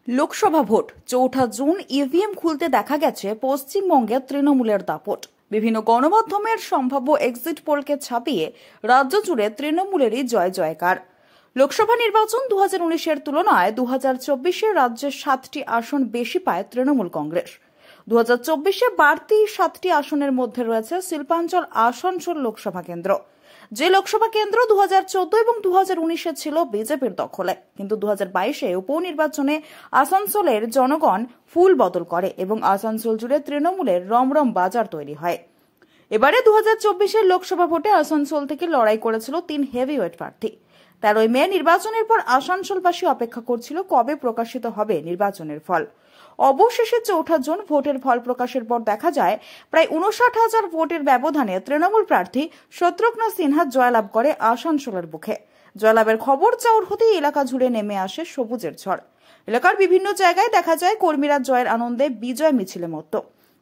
Lok Sabha vote ৪ঠা June EVM খুলতে দেখা গেছে পশ্চিমবঙ্গে তৃণমূলের দাপট। বিভিন্ন গণমাধ্যমের সম্ভাব্য এক্সিট পোলকে ছাপিয়ে রাজ্য জুড়ে তৃণমূলেরই জয় জয়কার। লোকসভা নির্বাচন 2019-এর তুলনায় 2024-এ রাজ্যের 7টি আসন বেশি পায় তৃণমূল কংগ্রেস। 2024-এ বাড়তি 7টি আসনের মধ্যে রয়েছে শিল্পাঞ্চল আসানসোল লোকসভা কেন্দ্র। যে লোকসভা কেন্দ্র 2014 এবং 2019-এ ছিল বিজেপির দখলে, কিন্তু 2022-এ উপনির্বাচনে আসানসোলের জনগণ ফুল বদল করে এবং আসানসোল জুড়ে তৃণমূলের রমরম বাজার তৈরি হয়। এবারে 2024-এর লোকসভা ভোটে আসানসোল থেকে লড়াই করেছিল 3 হেভিওয়েট প্রার্থী। 13 মে নির্বাচনের পর আসানসোলবাসী অপেক্ষা করছিল কবে প্রকাশিত হবে নির্বাচনের ফল। অবশেষে ৪ঠা জুন ভোটের ফল প্রকাশের পর দেখা যায় প্রায় 59,000 ভোটের ব্যবধানে তৃণমূল প্রার্থী শত্রুঘ্ন সিনহা জয়লাভ করে আসানসোলের বুকে। জয়লাভের খবর চাউর হতেই এলাকা জুড়ে নেমে আসে সবুজের ঝড়। এলাকার বিভিন্ন জায়গায় দেখা যায় কর্মীরা জয়ের আনন্দে বিজয় মিছিলে মত্ত।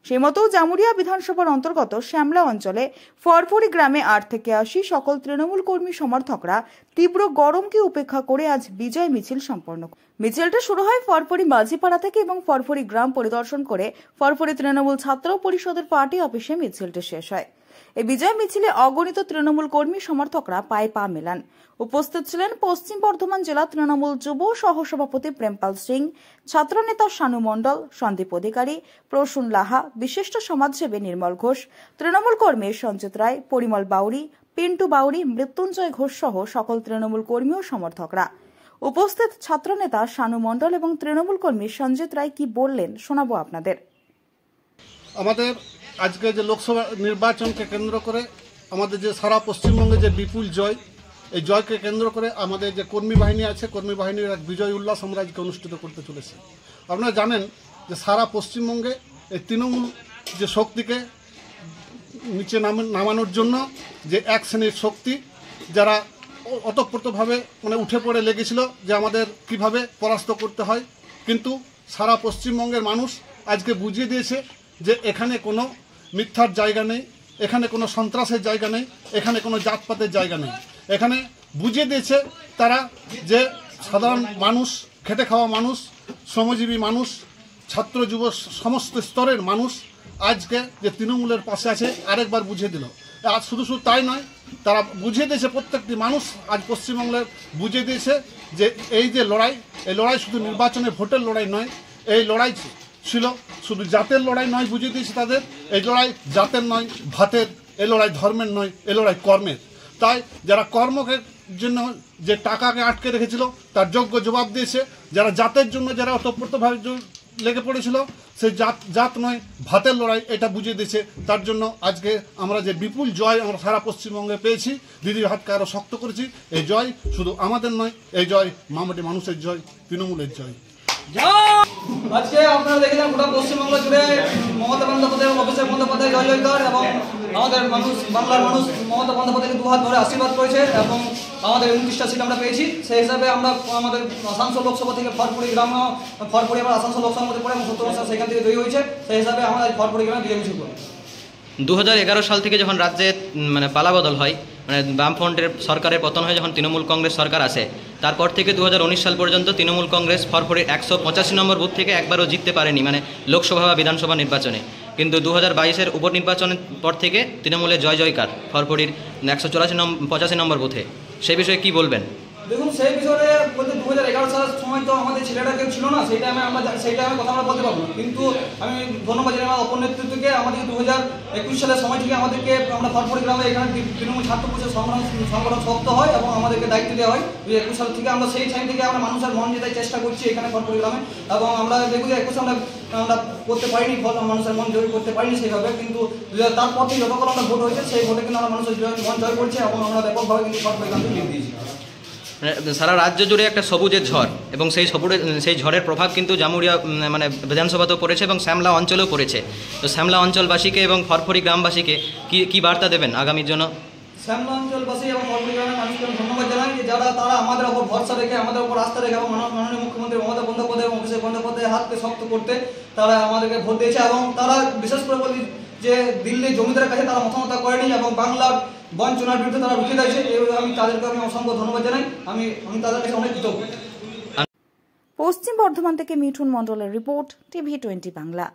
সেই মতো জামুরিয়া বিধানসভার অন্তর্গত শ্যামলা অঞ্চলে ফরফরি গ্রামে 8 থেকে 80 সকল তৃণমূল কর্মী সমর্থকরা তীব্র গরমকে উপেক্ষা করে আজ বিজয় মিছিল সম্পন্ন। মিছিলটা শুরু হয় ফরফরি মাঝিপাড়া থেকে এবং ফরফরি গ্রাম পরিদর্শন করে ফরফরি তৃণমূল ছাত্র পরিষদের পার্টি অফিসে মিছিলটি শেষ হয়। এই বিজয় মিছিলে অগণিত তৃণমূল কর্মী সমর্থকরা পায়ে পা মেলান। উপস্থিত ছিলেন পশ্চিম বর্ধমান জেলা তৃণমূল যুব সহসভাপতি প্রেমপাল সিং, ছাত্রনেতা শানু মণ্ডল, সন্দীপ অধিকারী, প্রসূন লাহা, বিশিষ্ট সমাজসেবী নির্মল ঘোষ, তৃণমূল কর্মী সঞ্জিত রায়, পরিমল বাউরি, পিন্টু বাউরি, মৃত্যুঞ্জয় ঘোষ সহ সকল তৃণমূল কর্মী ও সমর্থকরা। উপস্থিত ছাত্রনেতা শানু মণ্ডল এবং তৃণমূল কর্মী সঞ্জিত রায় কি বললেন শোনাবো আপনাদের। আমাদের আজকে যে লোকসভা নির্বাচনকে কেন্দ্র করে আমাদের যে সারা পশ্চিমবঙ্গে যে বিপুল জয়, এই জয়কে কেন্দ্র করে আমাদের যে কর্মী বাহিনী আছে, কর্মী বাহিনীর এক বিজয় উল্লাস আমরা আজকে অনুষ্ঠিত করতে চলেছি। আপনারা জানেন যে সারা পশ্চিমবঙ্গে এই তৃণমূল যে শক্তিকে নিচে নামানোর জন্য যে এক শ্রেণীর শক্তি যারা অতপ্রতভাবে উঠে পড়ে লেগেছিল যে আমাদের কিভাবে পরাস্ত করতে হয়, কিন্তু সারা পশ্চিমবঙ্গের মানুষ আজকে বুঝিয়ে দিয়েছে যে এখানে কোনো মিথ্যার জায়গা নেই, এখানে কোনো সন্ত্রাসের জায়গা নেই, এখানে কোনো জাতপাতের জায়গা নেই। এখানে বুঝিয়ে দিয়েছে তারা যে সাধারণ মানুষ, খেটে খাওয়া মানুষ, শ্রমজীবী মানুষ, ছাত্র যুব সমস্ত স্তরের মানুষ আজকে যে তৃণমূলের পাশে আছে আরেকবার বুঝিয়ে দিল। আজ শুধু তাই নয়, তারা বুঝিয়ে দিয়েছে, প্রত্যেকটি মানুষ আজ পশ্চিমবঙ্গের বুঝিয়ে দিয়েছে যে এই যে লড়াই, এই লড়াই শুধু নির্বাচনের ভোটের লড়াই নয়, এই লড়াই ছিল শুধু জাতের লড়াই নয়, বুঝিয়ে দিয়েছে তাদের এই লড়াই জাতের নয়, ভাতের, এই লড়াই ধর্মের নয়, এই লড়াই কর্মের। তাই যারা কর্মকে জন্য যে টাকাকে আটকে রেখেছিল তার যোগ্য জবাব দিয়েছে। যারা জাতের জন্য যারা অতপ্রতভাবে লেগে পড়েছিল সেই জাত নয়, ভাতের লড়াই, এটা বুঝিয়ে দিয়েছে। তার জন্য আজকে আমরা যে বিপুল জয় আমরা সারা পশ্চিমবঙ্গে পেয়েছি, দিদির হাতকে আরও শক্ত করেছি। এই জয় শুধু আমাদের নয়, এই জয় মামাটি মানুষের জয়, তৃণমূলের জয়। আজকে আপনারা দেখলেন গোটা পশ্চিমবঙ্গ জুড়ে মমতা বন্দ্যোপাধ্যায় এবং অভিষেক বন্দ্যোপাধ্যায় জয় জয়কার, এবং আমাদের মানুষ, বাংলার মানুষ মমতা বন্দ্যোপাধ্যায়কে দুহাত ধরে আশীর্বাদ করেছে এবং আমাদের 29টা সিট আমরা পেয়েছি। সেই হিসাবে আমরা আমাদের আসানসোল লোকসভা থেকে ফরফরি গ্রাম, ফরফরি আবার আসানসোল লোকসভার মধ্যে পড়ে এবং 17 সেখান থেকে জয়ী হয়েছে। সেই হিসাবে আমরা ফরফরি গ্রামে বিজয় মিছিল করি। 2011 সাল থেকে যখন রাজ্যে পালাবদল হয়, বামফ্রন্টের সরকারের পতন হয়ে যখন তৃণমূল কংগ্রেস সরকার আসে, তারপর থেকে 2019 সাল পর্যন্ত তৃণমূল কংগ্রেস ফরফরির 185 নম্বর বুথ থেকে একবারও জিততে পারেনি, লোকসভা বা বিধানসভা নির্বাচনে। কিন্তু 2022-এর উপনির্বাচনের পর থেকে তৃণমূলের জয় জয়কার ফরফরির 185 নম্বর বুথে। সেই বিষয়ে কি বলবেন? দেখুন, সেই বিষয়ে বলতে 2011 সালের সময় তো আমাদের ছেলেরা কেউ ছিল না, সেই টাইমে কথা আমরা বলতে পারবো না। কিন্তু আমি ধন্যবাদ জানাই আমার অপর নেতৃত্বকে। আমাদের 2021 সালের সময় থেকে আমাদেরকে আমরা ফরফরি গ্রামে এখানে তৃণমূল ছাত্র পরিষদ সংগঠন শক্ত হয় এবং আমাদেরকে দায়িত্ব দেওয়া হয়। 2021 সাল থেকে আমরা সেই টাইম থেকে আমরা মানুষের মন জেতার চেষ্টা করছি এখানে ফরফরি গ্রামে, এবং আমরা 2021 আমরা করতে পারিনি, মানুষের মন জয় করতে পারিনি সেইভাবে। কিন্তু তারপর থেকে যতক্ষণ আমরা ভোট হয়েছে সেই ভোটে কিন্তু আমরা মানুষের মন জয় করছি এবং আমরা ব্যাপকভাবে কিন্তু ফরফরি গ্রামে লিড দিয়েছি। সারা রাজ্য জুড়ে একটা সবুজের ঝড়, এবং সেই ঝড়ের প্রভাব কিন্তু জামুরিয়া বিধানসভাতেও পড়েছে এবং শ্যামলা অঞ্চলেও পড়েছে। তো শ্যামলা অঞ্চলবাসীকে এবং ফরফরি গ্রামবাসীকে কি বার্তা দেবেন আগামীর জন্য? শ্যামলা অঞ্চলবাসী এবং ফরফরি গ্রামের মানুষকে ধন্যবাদ জানাই যে তারা আমাদের ওপর ভরসা রেখে, আমাদের ওপর আস্থা রেখে এবং মাননীয় মুখ্যমন্ত্রী মমতা বন্দ্যোপাধ্যায় এবং অভিষেক বন্দ্যোপাধ্যায়ের হাতকে শক্ত করতে তারা আমাদেরকে ভোট দিয়েছে। এবং তারা বিশেষ করে বলি যে দিল্লি জমিদারের কাছে তারা মতামত করেনি এবং বাংলার বঞ্চনার বিরুদ্ধে তারা রুখে দিয়েছে। আমি তাদেরকে অসংখ্য ধন্যবাদ জানাই। আমি তাদের কাছে অনেক কৃতজ্ঞ। পশ্চিম বর্ধমান থেকে মিঠুন মণ্ডলের রিপোর্ট, TV20 বাংলা।